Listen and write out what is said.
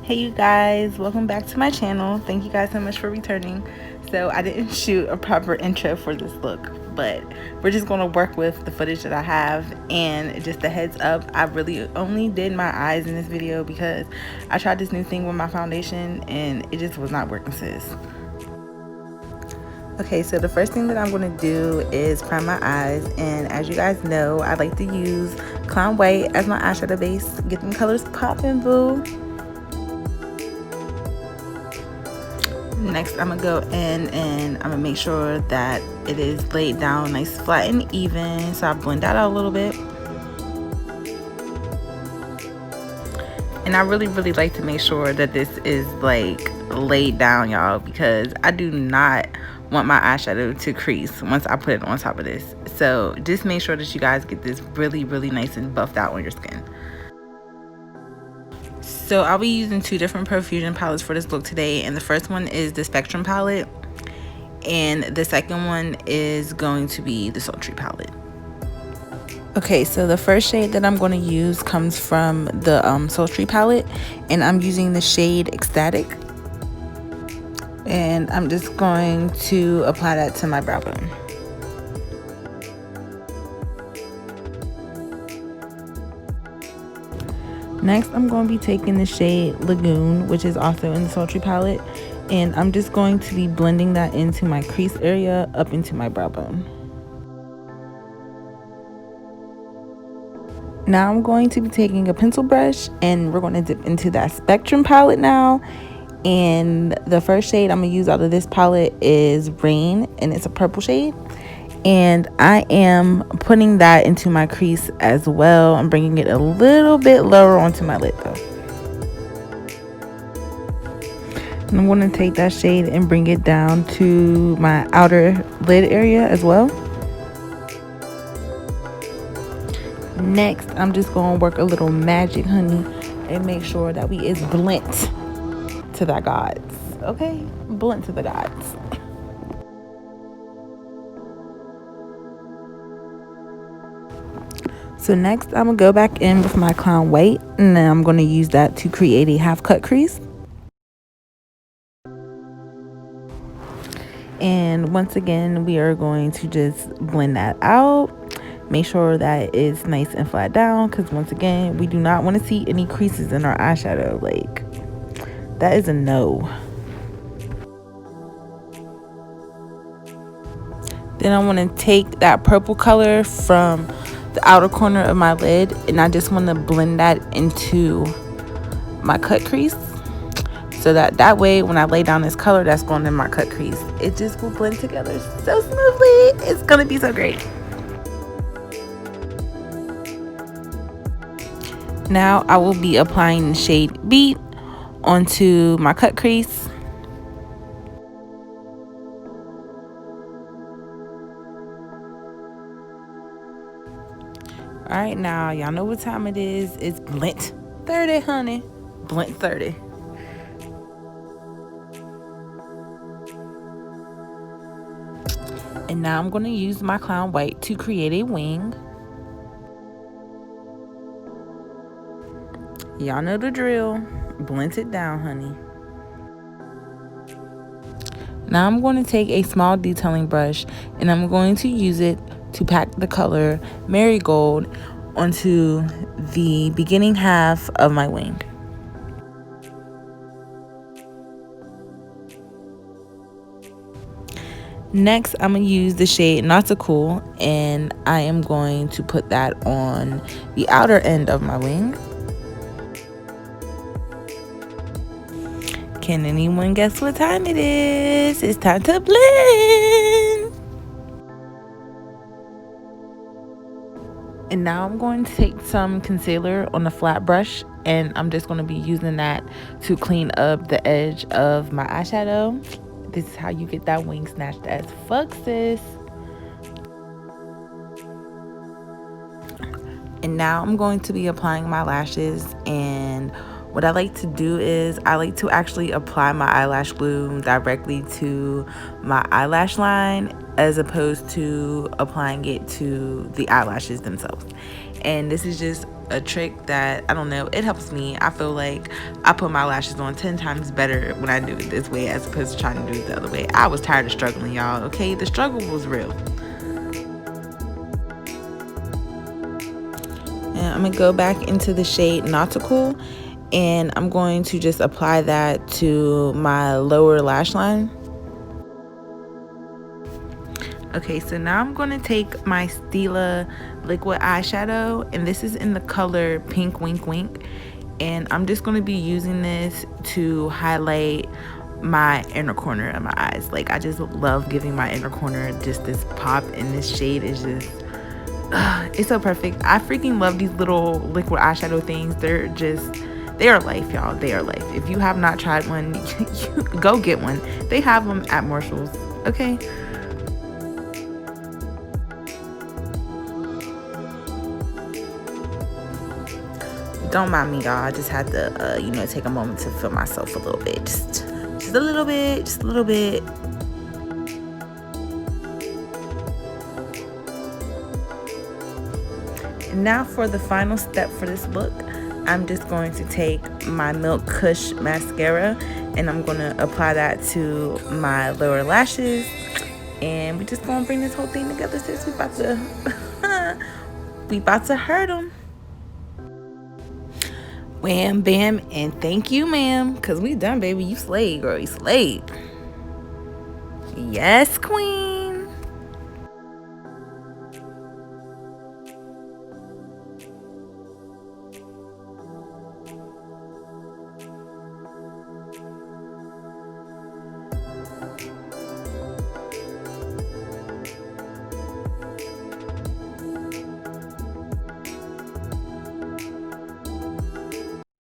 Hey you guys, welcome back to my channel. Thank you guys so much for returning. So I didn't shoot a proper intro for this look, but we're just going to work with the footage that I have. And just a heads up, I really only did my eyes in this video because I tried this new thing with my foundation and it just was not working, sis. Okay, so the first thing that I'm going to do is prime my eyes, and as you guys know, I like to use Clown White as my eyeshadow base. Get them colors popping, boo. Next, I'm gonna go in and I'm gonna make sure that it is laid down nice, flat, and even. So I blend that out a little bit. And I really like to make sure that this is like laid down, y'all, because I do not want my eyeshadow to crease once I put it on top of this. So just make sure that you guys get this really nice and buffed out on your skin. So I'll be using two different Profusion palettes for this look today, and the first one is the Spectrum palette, and the second one is going to be the Sultry palette. Okay, so the first shade that I'm going to use comes from the Sultry palette, and I'm using the shade Ecstatic, and I'm just going to apply that to my brow bone. Next, I'm going to be taking the shade Lagoon, which is also in the Sultry palette, and I'm just going to be blending that into my crease area up into my brow bone. Now I'm going to be taking a pencil brush and we're going to dip into that Spectrum palette now. And the first shade I'm going to use out of this palette is Rain, and it's a purple shade. And I am putting that into my crease as well. I'm bringing it a little bit lower onto my lid though. And I'm going to take that shade and bring it down to my outer lid area as well. Next, I'm just going to work a little magic, honey, and make sure that we is blent to the gods. Okay? Blent to the gods. So next, I'm going to go back in with my Clown White, and then I'm going to use that to create a half cut crease. And once again, we are going to just blend that out. Make sure that it's nice and flat down, because once again, we do not want to see any creases in our eyeshadow. Like, that is a no. Then I want to take that purple color from the outer corner of my lid, and I just want to blend that into my cut crease, so that way when I lay down this color that's going in my cut crease, it just will blend together so smoothly. It's gonna be so great. Now I will be applying the shade Beat onto my cut crease. Alright, now y'all know what time it is. It's Blent 30, honey. Blent 30. And now I'm going to use my Clown White to create a wing. Y'all know the drill. Blend it down, honey. Now I'm going to take a small detailing brush and I'm going to use it to pack the color Marigold onto the beginning half of my wing. Next, I'm going to use the shade Not So Cool, and I am going to put that on the outer end of my wing. Can anyone guess what time it is? It's time to blend. And now I'm going to take some concealer on a flat brush, and I'm just going to be using that to clean up the edge of my eyeshadow. This is how you get that wing snatched as fuck, sis. And now I'm going to be applying my lashes, and what I like to do is I like to actually apply my eyelash glue directly to my eyelash line as opposed to applying it to the eyelashes themselves. And this is just a trick that, I don't know, it helps me. I feel like I put my lashes on 10 times better when I do it this way as opposed to trying to do it the other way. I was tired of struggling, y'all, okay? The struggle was real. And I'm gonna go back into the shade Nautical, and I'm going to just apply that to my lower lash line. Okay, so now I'm going to take my Stila liquid eyeshadow, and this is in the color Pink Wink Wink, and I'm just going to be using this to highlight my inner corner of my eyes. Like, I just love giving my inner corner just this pop, and this shade is just, it's so perfect. I freaking love these little liquid eyeshadow things. They are life, y'all. They are life. If you have not tried one, you go get one. They have them at Marshall's, okay? Don't mind me, y'all. I just had to, you know, take a moment to feel myself a little bit. Just a little bit, just a little bit. And now for the final step for this look, I'm just going to take my Milk Kush mascara, and I'm going to apply that to my lower lashes. And we're just going to bring this whole thing together, sis. We about to hurt them. Wham, bam, and thank you, ma'am. Because we done, baby. You slayed, girl. You slayed. Yes, queen.